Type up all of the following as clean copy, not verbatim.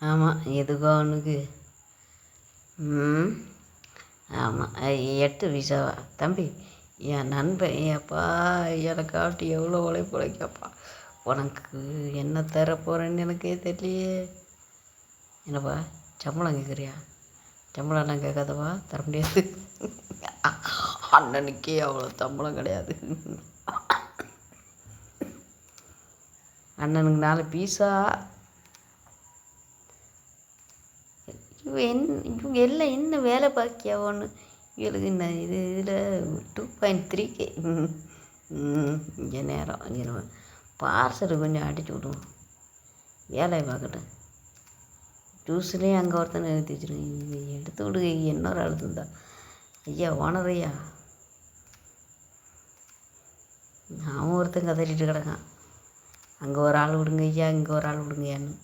ஆமாம், எதுக்கோ அவனுக்கு. ம். ஆமாம், 8 விசாவா தம்பி? என் நண்பன் ஏப்பா எனக்காட்டி எவ்வளோ உழைப்பா. உனக்கு என்ன தர போகிறேன்னு எனக்கே தெரியலையே. என்னப்பா சம்பளம் கேட்குறியா? சம்பளம்லாம் கேட்காதப்பா, தர முடியாது. அண்ணனுக்கே அவ்வளோ சம்பளம் கிடையாது. அண்ணனுக்கு 4 பீஸா. இவங்க எல்லாம் என்ன வேலை பாக்கியா ஒன்று இவளுக்கு என்ன இதில் 2.3K. இங்கே நேரம் இங்கே பார்சல் கொஞ்சம் அடிச்சு விடுவோம், வேலையை பார்க்கட்டும். ஜூஸ்லேயும் அங்கே ஒருத்தனை நிறுத்தி வச்சுருக்கேன், இதை எடுத்து விடுங்க. இன்னொரு ஆள் இருந்தா ஐயா ஓனர் ஐயா, அவன் ஒருத்தன் கதறிட்டு கிடக்கான். அங்கே ஒரு ஆள் விடுங்க ஐயா, இங்கே ஒரு ஆள் விடுங்கய்யான்னு.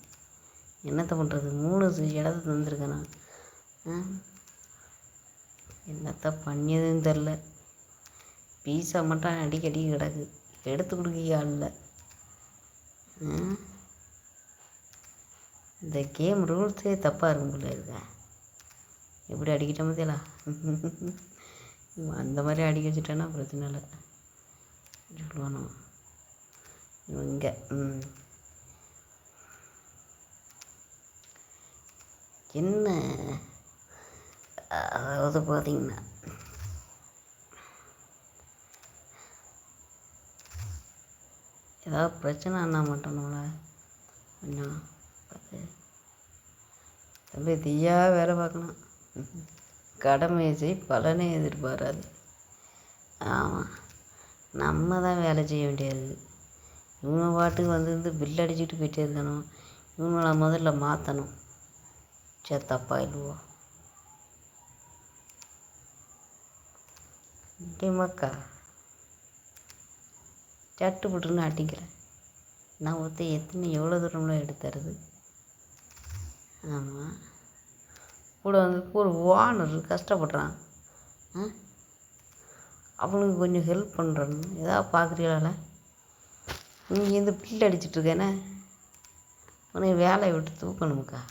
என்னத்தை பண்ணுறது, 3 இடத்த தந்துருக்கேன் நான். என்னத்த பண்ணியதுன்னு தெரில. பீஸா மட்டும் அடிக்கடி கிடக்கு, எடுத்து கொடுக்க ஆள் இல்லை. இந்த கேம் ரூல்ஸே தப்பாக இருக்கும் போல இருக்க. எப்படி அடிக்கிட்ட மாதிரியா அந்த மாதிரி அடிக்க வச்சுட்டேன்னா பிரச்சனை இல்லை சொல்லுவானோ இங்கே. என்ன அதாவது பார்த்திங்கன்னா ஏதாவது பிரச்சனைன்னா மட்டும் நம்மளை கொஞ்சம் பார்த்து தம்பி தீயா வேலை பார்க்கணும். கடமையை செய், பலனே எதிர்பாராது. ஆமாம், நம்ம தான் வேலை செய்ய வேண்டியது. இவங்க பாட்டுக்கு வந்து பில் அடிச்சுட்டு போயிட்டே இருக்கணும். இவங்கள முதல்ல மாற்றணும். தப்பா இல்லைவோ மக்கா சட்டு புட்டுன்னு அடிக்கிறேன். நான் எத்தனை எவ்வளோ தூரம்லாம் எடுத்துறது. ஆமாம், கூட வந்து ஒரு ஓனர் கஷ்டப்படுறான். அவனுக்கு கொஞ்சம் ஹெல்ப் பண்ணுறன்னு ஏதாவது பார்க்குறீங்களா? இங்கேருந்து பில் அடிச்சிட்ருக்கேனே, உனக்கு வேலையை விட்டு தூக்கணுமுக்கா.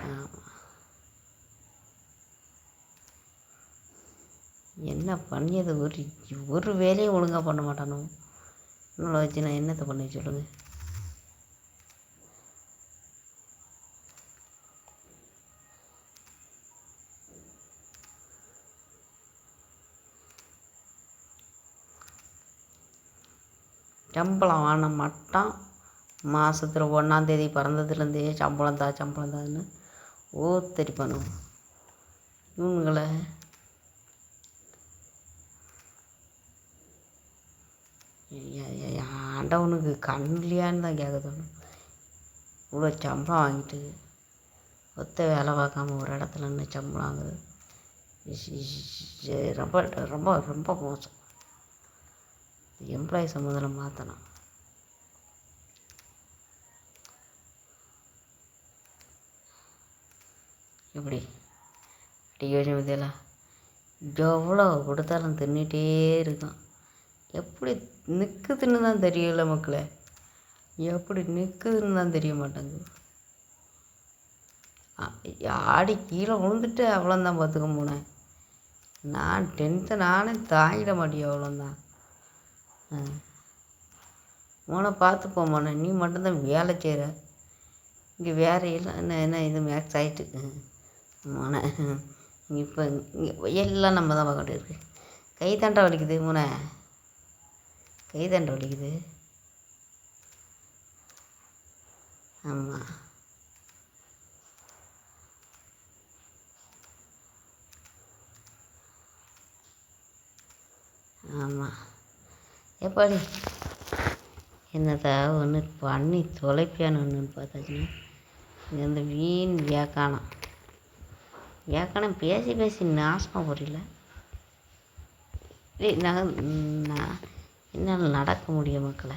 ஆமாம், என்ன பண்ணியது, ஒரு வேலையும் ஒழுங்காக பண்ண மாட்டானோ. இன்னொன்று வச்சு நான் என்னத்தை பண்ண சொல்லுங்கள். சம்பளம் வாங்க மாட்டான். மாதத்தில் 1ஆந்தேதி பிறந்ததுலேருந்தே சம்பளம் தான்னு ஓத்தரி பண்ணுவோம் இவங்களை. ஆண்டவனுக்கு கண்லையான்னு தான் கேட்க தோணும். இவ்வளோ சம்பளம் வாங்கிட்டு வேலை பார்க்காம ஒரு இடத்துல நின்று சம்பளம் வாங்குது ரொம்ப ரொம்ப ரொம்ப மோசம். எம்ப்ளாயிஸை முதல்ல மாற்றணும். எப்படி அடிக்க வச்சு பற்றியல எவ்வளோ கொடுத்தாலும் தின்னுட்டே இருக்கும். எப்படி நிற்குதுன்னு தான் தெரியல மக்களே, எப்படி நிற்குதுன்னு தான் தெரிய மாட்டேங்குது. ஆடி கீழே விழுந்துட்டு அவ்வளோந்தான் பார்த்துக்க போனேன். நான் டென்ஷன் நானே தாங்கிட மாட்டேன். அவ்வளோந்தான் மோனை பார்த்து போமானே, நீ மட்டும்தான் வேலை செய்கிற. இங்கே வேறு இல்லை என்ன இது மேக்ஸ் ஆகிட்டு மோனை. இப்போ இங்கே எல்லாம் நம்ம தான் பார்க்க வேண்டியிருக்கு. கை தாண்டா வலிக்குது மோனை, கை தாண்டா வலிக்குது. ஆமாம், ஆமாம். எப்பாடி என்னதா ஒன்று பண்ணி தொலைப்பியான்னு ஒன்றுன்னு பார்த்தாச்சுன்னா இந்த வீண் வியாக்கானம் பேசி நாசமாக புரியல. நான் என்னால் நடக்க முடியும் மக்களை.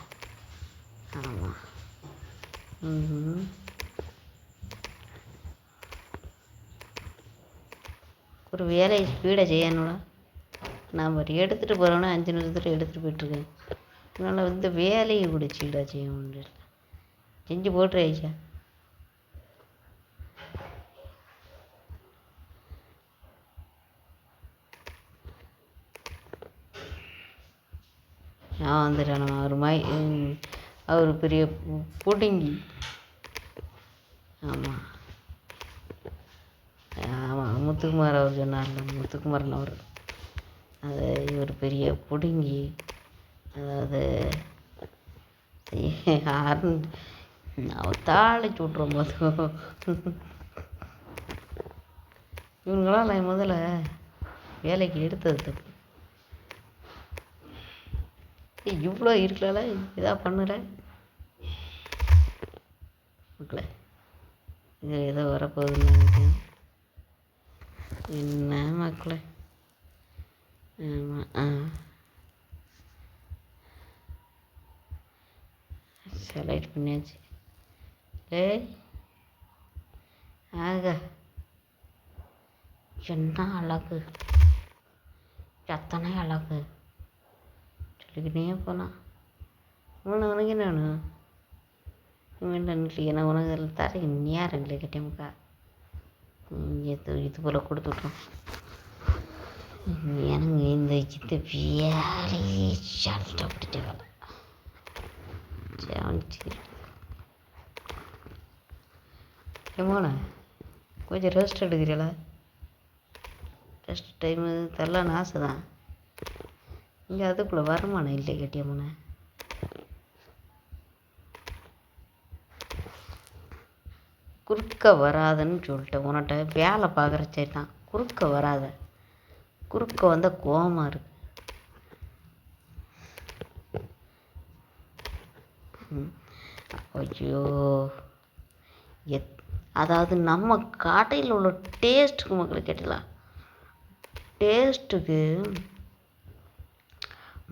ஆமாம், ஒரு வேலையை ஸ்பீடாக செய்யணும்ல. நான் ஒரு எடுத்துகிட்டு போகிறோன்னா 5 நிமிஷத்தில் எடுத்துகிட்டு போயிட்டுருக்கேன். அதனால் வந்து வேலையை கூட ஸ்பீடாக செய்ய முடியல. செஞ்சு போட்டுரு ஐயா. வந்துட்டேன் அவர் பெரிய புடுங்கி. ஆமாம் ஆமாம், முத்துக்குமார் அவர் சொன்னார்ல, முத்துக்குமாரன் அவர். அது இவர் பெரிய புடுங்கி, அதாவது அவர் தாளிச்சு விட்ருவோம் போதும். இவங்களாம் நான் முதல்ல வேலைக்கு எடுத்தது தப்பு. இவ்வளோ இருக்கல இதாக பண்ணுற மக்களே. இது ஏதோ வரப்போகுதுன்னு நினைக்கிறேன். என்ன மக்களே. ஆமாம் செலக்ட் பண்ணியாச்சு. ஆக என்ன அழகு, எத்தனை அழகு சொல்லிக்கிட்டே போகலாம். உனக்கு நான் வேண்டாம் இல்லையா, உனக்கு அதில் தர நேரம் இல்லை கேட்டேமுக்கா. இது போல் கொடுத்துட்டோம். எனக்கு இந்த வேலையே சட்டப்பட்டு வேலை ஏமோண்ணா கொஞ்சம் ரெஸ்ட் எடுக்கிறீங்களா? ரெஸ்ட் டைமு தரலான்னு ஆசை தான். இங்கே அதுக்குள்ளே வருமானம் இல்லை கேட்டியம்மண்ணே. குறுக்க வராதுன்னு சொல்லிட்டேன் உன்கிட்ட. வேலை பார்க்குற சரி தான், குறுக்க வராத. குறுக்க வந்தால் கோபமாக இருக்கு. ஐயோ அதாவது நம்ம கடையில் உள்ள டேஸ்ட்டுக்கு மக்களை கேட்டலாம். டேஸ்ட்டுக்கு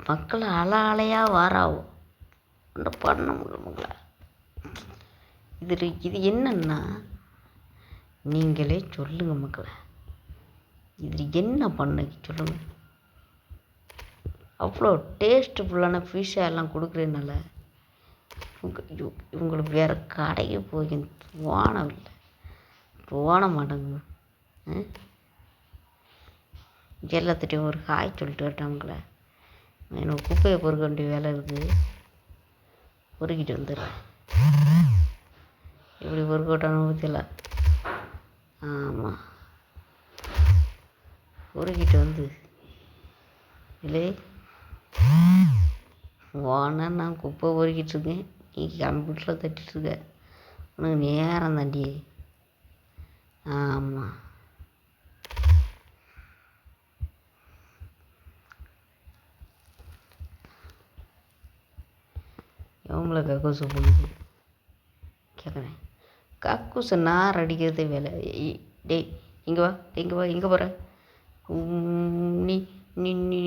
மக்களை அலையாக வாராகும் ஒன்றும் பண்ண முடியல மக்களை. இது என்னன்னா நீங்களே சொல்லுங்கள் மக்களை, இதில் என்ன பண்ண சொல்லுங்கள். அவ்வளோ டேஸ்ட்டுஃபுல்லான ஃபிஷ்ஷாக எல்லாம் கொடுக்குறதுனால இவங்களுக்கு வேறு கடைக்கு போய் தோண மாட்டேங்க. எல்லாத்துட்டையும் ஒரு காய் சொல்லிட்டு வரட்டவங்கள. எனக்கு குப்பையை பொறுக்க வேண்டிய வேலை இருக்குது, பொறுக்கிட்டு வந்துடுறேன். இப்படி பொறுக்க விட்டானு பற்றியில்ல. ஆமாம் பொறுக்கிட்டு வந்து இல்லை ஓனா நான் குப்பை பொறுக்கிட்டுருக்கேன், நீ கம்ப்யூட்டரில் தட்டிகிட்ருக்க. உனக்கு நேரம் தாண்டி. ஆமாம் எவங்கள கக்கூசு பண்ணுது கேட்குறேன். கக்கூசு நார் அடிக்கிறதே வேலை. டேய் இங்கே வா, இங்கே வா, இங்கே போகிற நீ நீ நீ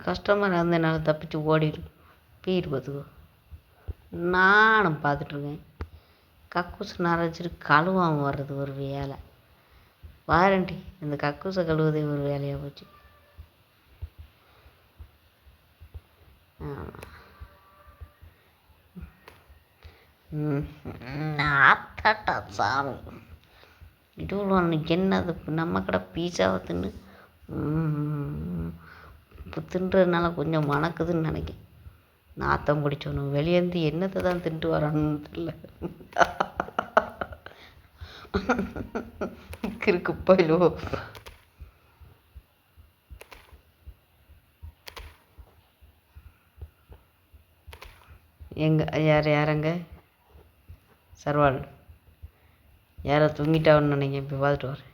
கஸ்டமர் இருந்தனால தப்பிச்சு ஓடிடு போயிரு பார்த்துக்கோ. நானும் பார்த்துட்ருக்கேன். கக்கூசு நார் அடிச்சிட்டு கழுவாமல் வர்றது ஒரு வேலை. வாரண்டி இந்த கக்கூசை கழுவுதே ஒரு வேலையாக போச்சு. ஆத்தாட்டா சாமி, இதுவும் அன்றைக்கி என்னது நம்ம கடை பீஸாவை தின்னு இப்போ தின்றதுனால கொஞ்சம் மணக்குதுன்னு நினைக்கிறேன். நாத்தம் பிடிச்சோணும் வெளியேந்து என்னத்தை தான் தின்ட்டு வரான்னு தெரியல. கிறுக்கு போயிலோ. யாரங்க சர்வால் யாரோ தூங்கிட்டான்னு நினைக்கிறேன். இப்போ பார்த்துட்டு வரேன்.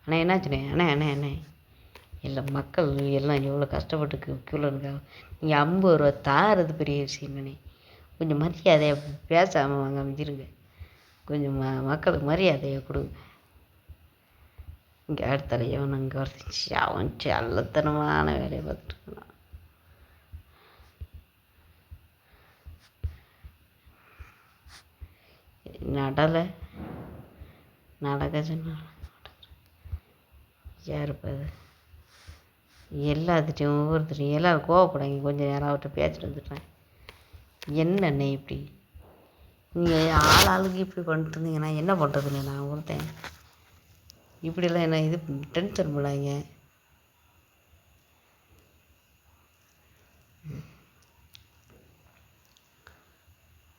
அண்ணே என்னாச்சுண்ணே? அண்ணே இல்லை மக்கள் எல்லாம் எவ்வளோ கஷ்டப்பட்டு க்யூவில் இருக்காங்க. நீங்கள் 50 ரூபா தாரது பெரிய விஷயம் தானே. கொஞ்சம் மரியாதையாக பேசாமல் வாங்க அமைச்சிருங்க. கொஞ்சம் மக்களுக்கு மரியாதையை கொடுங்க. இங்கே அடுத்த எவன் அங்கே வரச்சு அவன் செல்லத்தனமான வேலையை பார்த்துட்டு இருக்கான். நடக்க சொன்ன யாருப்பா அது? எல்லாத்துட்டையும் ஒவ்வொருத்தரையும் எல்லோரும் கோவப்படாங்க. கொஞ்சம் நேரம் அவர்கிட்ட பேசிட்டு வந்துட்டேன். என்னண்ணே இப்படி நீங்கள் ஆளுக்கு இப்படி பண்ணிட்டு இருந்தீங்கன்னா என்ன பண்ணுறதுண்ணே? நான் ஒருத்தன் இப்படிலாம் என்ன இது டென்ஷன் பண்ணாங்க.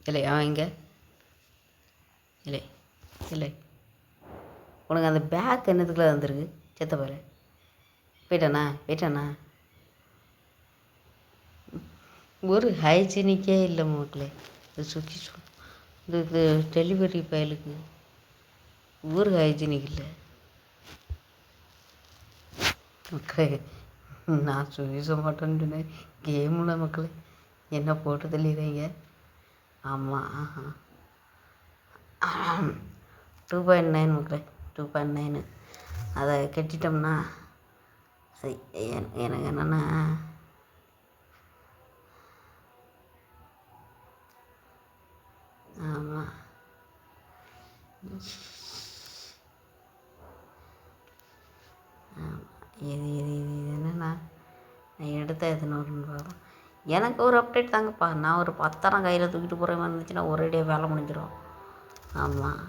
இல்லை அவன் இங்கே இல்லை இல்லை உனக்கு அந்த பேக் என்னத்துக்குள்ள வந்துருக்கு செத்த பாரு போயிட்டானா ஒரு ஹைஜீனிக்கே இல்லை மக்களே. இது சுற்றி இது டெலிவரி பயலுக்கு ஒரு ஹைஜீனிக் இல்லை மக்களே. நான் சுவிச மாட்டேன்னு சொன்னேன் கேமில் மக்களே. என்ன போட்டு தெளிவாங்க. ஆமாம் 2.9 மக்களே 2.9 அதை கட்டிட்டோம்னா சரி. எனக்கு என்னென்னா ஆமாம் இது என்னென்னா நான் எடுத்த எத்தனை வரும்னு பார்ப்போம். எனக்கு ஒரு அப்டேட் தாங்கப்பா. நான் ஒரு 10,000 கையில் தூக்கிட்டு போகிற மாதிரி இருந்துச்சுன்னா ஒரேடியாக வேலை முடிஞ்சிடும். ஆமாம்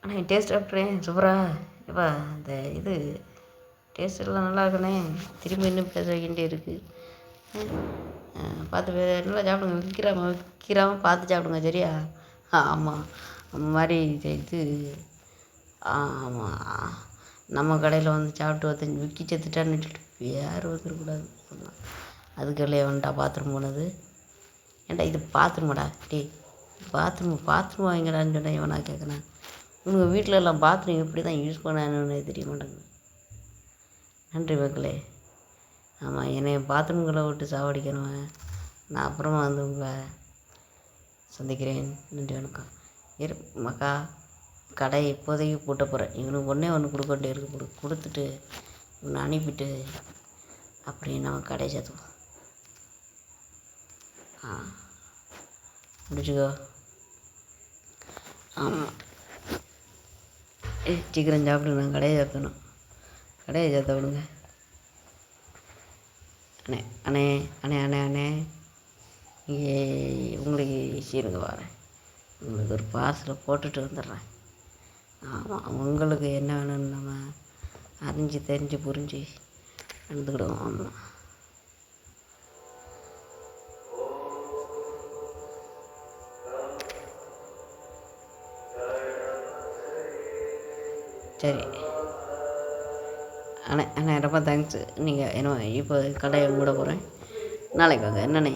ஆனால் டேஸ்ட் சாப்பிட்றேன் சூப்பராக. இப்போ இந்த இது டேஸ்ட் எல்லாம் நல்லா இருக்குண்ணே. திரும்பி இன்னும் பேச வேண்டிய இருக்குது. பார்த்து நல்லா சாப்பிடுங்க. விற்கிறாம பார்த்து சாப்பிடுங்க சரியா. ஆமாம் அந்த மாதிரி இது ஆமாம் நம்ம கடையில் வந்து சாப்பிட்டு ஒருத்தன் விற்கி செத்துட்டான்னு வேறு வந்துடக்கூடாது. அதுக்குள்ளே வந்துட்டா பாத்ரூம் போனது. ஏன்டா இது பாத்ரூமாடா பாத்ரூம் வாங்கிடான்னு சொன்னேன். இவனா கேட்குறேன். உங்கள் வீட்டில் எல்லாம் பாத்ரூம் எப்படி தான் யூஸ் பண்ணான்னு தெரிய மாட்டேங்குது. நன்றி மக்களே. ஆமாம் என்னை பாத்ரூம்களை விட்டு சாவடிக்கணும். நான் அப்புறமா வந்து உங்களை சந்திக்கிறேன். நன்றி வணக்கம். மக்கா கடை இப்போதைக்கு பூட்ட போகிறேன். இவனுக்கு ஒன்று கொடுக்க வேண்டிய கொடுத்துட்டு இவனை அனுப்பிட்டு அப்படி நம்ம கடை சேர்த்துவோம். முடிச்சுக்கோ. ஆமாம் சீக்கிரம் சாப்பிடுங்க. நான் கடையை சேர்த்தணும். கடையை சேர்த்த விடுங்க. அண்ணே இங்கே உங்களுக்கு சீருங்க வரேன். உங்களுக்கு ஒரு பார்சலை போட்டுட்டு வந்துடுறேன். ஆமாம் உங்களுக்கு என்ன வேணும்னு நம்ம அறிஞ்சு தெரிஞ்சு புரிஞ்சு நடந்துக்கிடுவோம். ஆமாம் சரி அண்ணே ரொம்ப தேங்க்ஸு. நீங்கள் என்ன இப்போ கடையை மூட போகிறேன். நாளைக்கு வாங்க என்னண்ணே.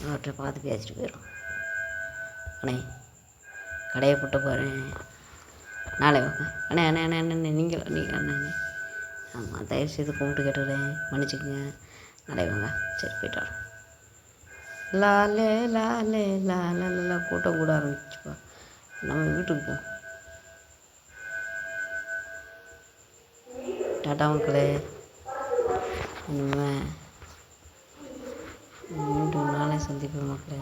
அவர்கிட்ட பார்த்து பேசிட்டு போயிடும். அண்ணே கடையை போட்டு போகிறேன். நாளைக்கு வாங்க அண்ணே நீங்கள் அண்ணே ஆமாம் தயவுசெய்து கும்பிட்டு கேட்டுக்கிறேன். மன்னிச்சுக்கோங்க. நாளைக்கு வாங்க. சரி போயிட்டு வரேன். லாலே லாலே லாலா கூட்டம் கூட ஆரம்பிச்சுப்பா. நம்ம வீட்டுக்கு போவோம். டாட்டா மக்களே. இனிமேல் மீண்டும் நாளை சந்திப்போம் மக்களே.